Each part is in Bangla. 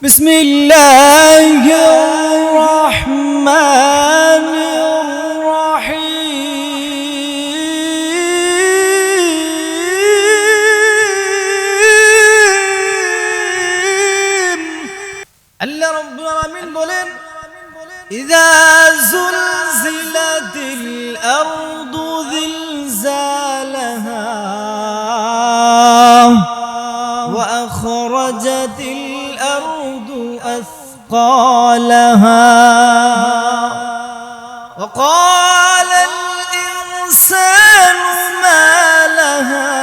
بسم الله الرحمن الرحيم الله رب العالمين بولين إذا زلزلت الأرض زلزالها وأخرجت الأرض أثقالها وقال الإنسان ما لها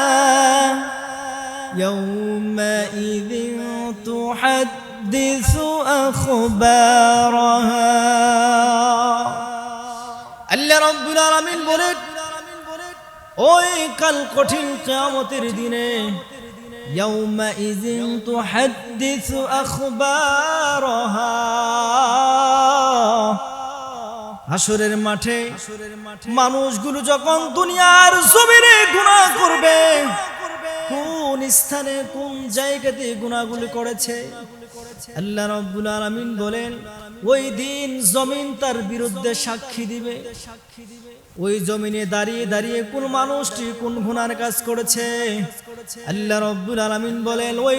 يومئذ تحدث أخبارها الله رب العالمين বলেন ওই কাল কঠিন কিয়ামতের দিনে يومئذ تحدث أخبارها হাসরের মাঠে মানুষগুলো যখন দুনিয়ার জমিনে গুনাহ করবে কোন স্থানে কোন জায়গাতে গুনাহগুলো করেছে আল্লাহ রাব্বুল আলামিন বলেন ওই দিন জমিন তার বিরুদ্ধে সাক্ষী দিবে ওই জমিনে দাঁড়িয়ে দাঁড়িয়ে কোন মানুষটি কোন গুনার কাজ করেছে আল্লাহ রাব্বুল আলামিন বলেন ওই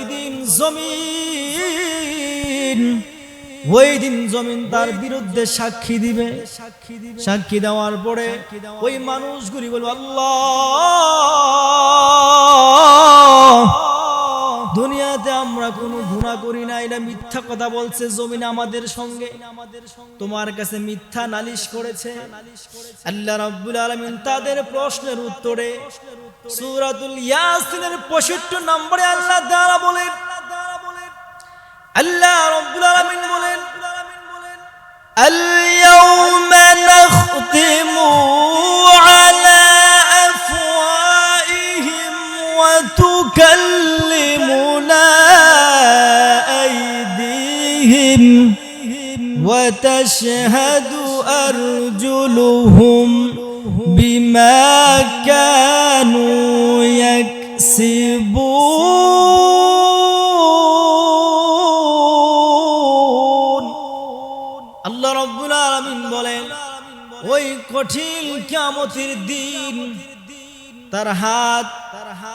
দিন জমিন তার বিরুদ্ধে সাক্ষী দিবে সাক্ষী দেওয়ার পরে ওই মানুষগুলি বলবে আল্লাহ দুনিয়াতে আমরা কোনো গুনাহ করি না, এটা মিথ্যা কথা বলছে জমিন আমাদের সঙ্গে, তোমার কাছে মিথ্যা নালিশ করেছে। আল্লাহ রাব্বুল আলামিন তাদের প্রশ্নের উত্তরে সূরাতুল ইয়াসিনের 65 নম্বরে আল্লাহ তাআলা বলেন, আল্লাহ রাব্বুল আলামিন বলেন আল-ইয়াওমা নাখতিমু আলা আফওয়াহিহিম ওয়া তুকাল্লিমুনা আইদিহিম ওয়া তাশহাদু আরজুলুহুম বিমা কানু ইয়াকসিবুন। আল্লাহ রাব্বুল আলামিন বলেন ওই কঠিন কিয়ামতের দিন তার হাত,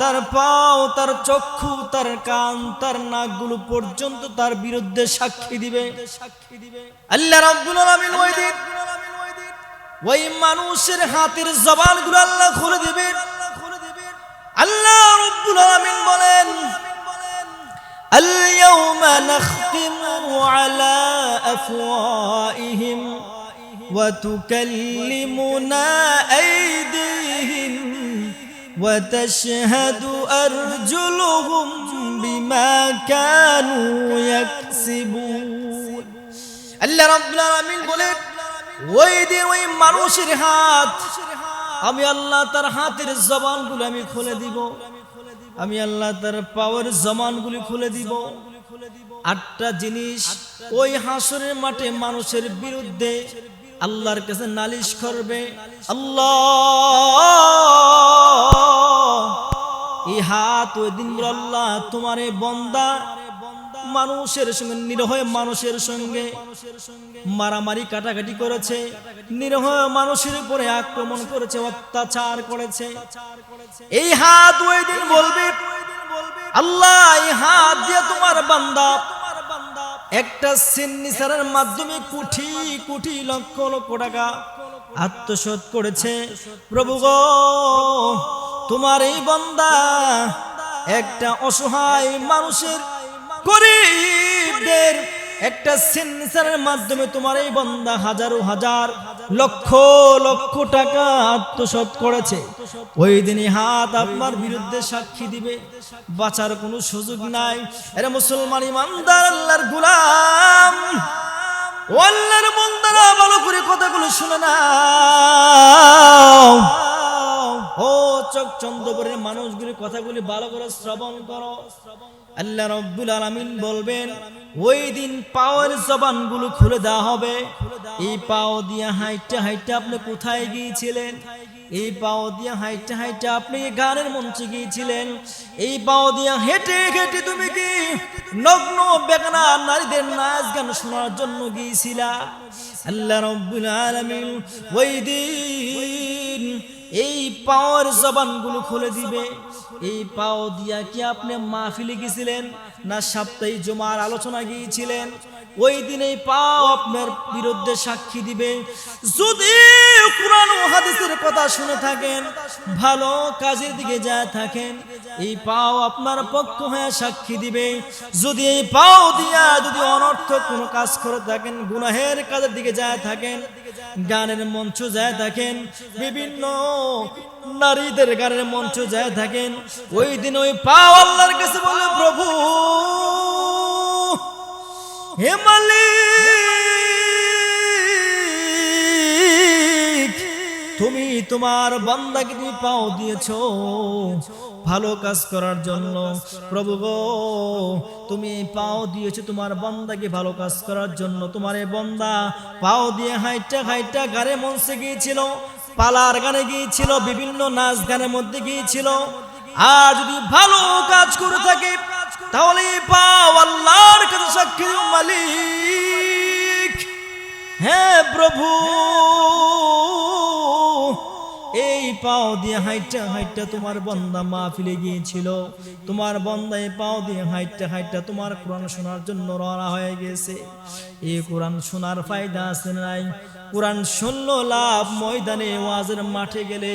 তার পাও, তার চক্ষু, তার কান, তার নাকগুলো পর্যন্ত তার বিরুদ্ধে সাক্ষী দিবে। আল্লাহ রাব্বুল আলামিন ওই দিন ওই মানুষের হাতের জবানগুলো আল্লাহ খুলে দিবেন। আল্লাহ রাব্বুল আলামিন বলেন আল-ইয়াওমা নাখতিমু আলা আফওয়াহিহিম ওয়া তুকাল্লিমুনা আইদিহিম ওয়া তাশহাদু আরজুলুহুম বিমা কানু ইয়াকসিবুন। আল্লাহ রাব্বুল আলামিন বলেন ওই দিন ওই মানুষের হাত, আমি আল্লাহ তার হাতের জবানগুলো আমি খুলে দিব, আমি আল্লাহ তার পাওয়ার জবানগুলো খুলে দিব। 8টা জিনিস ওই হাসরের মাঠে মানুষের বিরুদ্ধে আল্লাহর কাছে নালিশ করবে। আল্লাহ এই হাত ওই দিন বলে আল্লাহ তোমার এই বান্দা মানুষের সঙ্গে, নিরীহ মানুষের সঙ্গে মারামারি কাটাকাটি করেছে, নিরীহ মানুষের উপরে আক্রমণ করেছে, অত্যাচার করেছে। এই হাত ওই দিন বলবে আল্লাহ এই হাত দিয়ে তোমার বান্দা একটা সিগনেচারের মাধ্যমে কোটি কোটি লক্ষ লক্ষ টাকা আত্মসাৎ করেছে। প্রভু গো তোমার এই বান্দা একটা অসহায় মানুষের, গরীবদের একটা সিগনেচারের মাধ্যমে তোমার এই বান্দা হাজার হাজার লক্ষ লক্ষ টাকা আত্মসাৎ করেছে। ওই দিনই হাত আপনার বিরুদ্ধে সাক্ষী দিবে, বাঁচার কোনো সুযোগ নাই। এরা মুসলমান ইমানদার আল্লাহর গোলাম, ও আল্লাহর বান্দারা ভালো করে কথাগুলো শুনে নাও। ও চোখ চন্দ্রপুরের মানুষগুলি কথাগুলি ভালো করে শ্রবণ করো। আল্লাহ রাব্বুল আলামিন বলবেন ওই দিন পাওয়ার জবানগুলো খুলে দেওয়া হবে। এই পাও দিয়ে হাইটা হাইটা আপনি কোথায় গিয়েছিলেন, এই পাও দিয়া হাইটা হাইটা আপনি গানের মঞ্চে গিয়েছিলেন, এই পাও দিয়া হেঁটে হেঁটে তুমি কি নগ্ন বেগানা নারীদের নাচ গান শোনার জন্য গিয়েছিলা। আল্লাহ রাব্বুল আলামিন ওই দিন এই পাওয়ার জবানগুলো খুলে দিবে। এই পাও দিয়া কি আপনি মাহফিলে গিয়েছিলেন না সাপ্তাহিক জুমার আলোচনা গিয়েছিলেন? ওই দিন এই পাও আপনার বিরুদ্ধে সাক্ষী দিবে। যদি কুরআন ও হাদিসের কথা শুনে থাকেন, ভালো কাজের দিকে যায় থাকেন, এই পাও আপনার পক্ষ হয়ে সাক্ষী দিবে। যদি এই পাও দিয়া যদি অনর্থক কোনো কাজ করে থাকেন, গুনাহের কাজের দিকে যায় থাকেন, গানের মঞ্চ যায় থাকেন, বিভিন্ন নারীদের গানের মঞ্চ যায় থাকেন, ওই দিন ওই পাও আল্লাহর কাছে বলে, প্রভু হে মালিক, তুমি তোমার বান্দাকে তুমি পাও দিয়েছো ভালো কাজ করার জন্য। প্রভু গো, তুমি পাও দিয়েছো তোমার বান্দাকে ভালো কাজ করার জন্য। তোমার এই বান্দা পাও দিয়ে হাইটা হাইটা গানে মঞ্চে গিয়েছিল, পালার গানে গিয়েছিল, বিভিন্ন নাচ গানের মধ্যে গিয়েছিল। আর যদি ভালো কাজ করে থাকে তাহলে পাও আল্লাহর কাছে সাক্ষী দিও, মালিক হে প্রভু, এই পাও দিয়ে হাইটা হাইটা তোমার বান্দা মাহফিলে গিয়েছিল, তোমার বান্দা এই পাও দিয়ে হাইটা হাইটা তোমার কোরআন শোনার জন্য রওনা হয়ে গেছে। এই কোরআন শোনার ফায়দা আছে নাই? কোরআন শুনলো লাভ, ময়দানে ওয়াজের মাঠে গেলে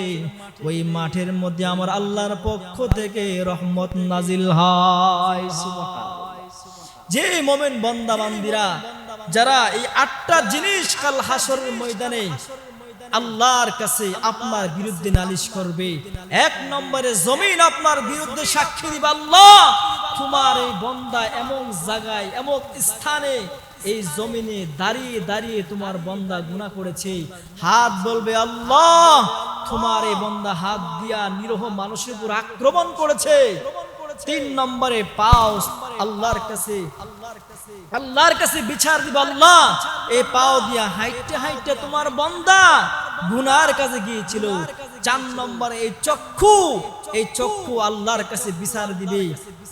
ওই মাঠের মধ্যে আমার আল্লাহর পক্ষ থেকে রহমত নাজিল হয়। যে মোমেন বান্দা বান্দিরা যারা এই 8টা জিনিস কাল হাসরের ময়দানে আল্লাহর কাছে আপনার বিরুদ্ধে নালিশ করবে। 1 নম্বরে জমিন আপনার বিরুদ্ধে সাক্ষী দিবে, আল্লাহ তোমার এই বান্দা এমন জায়গায় এমন স্থানে এই জমিনে দাঁড়িয়ে দাঁড়িয়ে তোমার বান্দা গুনাহ করেছে। হাত বলবে, আল্লাহ তোমার এই বান্দা হাত দিয়া নিরহ মানুষের উপর আক্রমণ করেছে। 3 নম্বরে পাও আল্লাহর কাছে বিচার দিবে, আল্লাহ এই পাও দিয়া হাইটে হাইটে তোমার বান্দা গুনার কাছে গিয়েছিল। 4 নম্বরে এই চক্ষু আল্লাহর কাছে বিচার দিবে,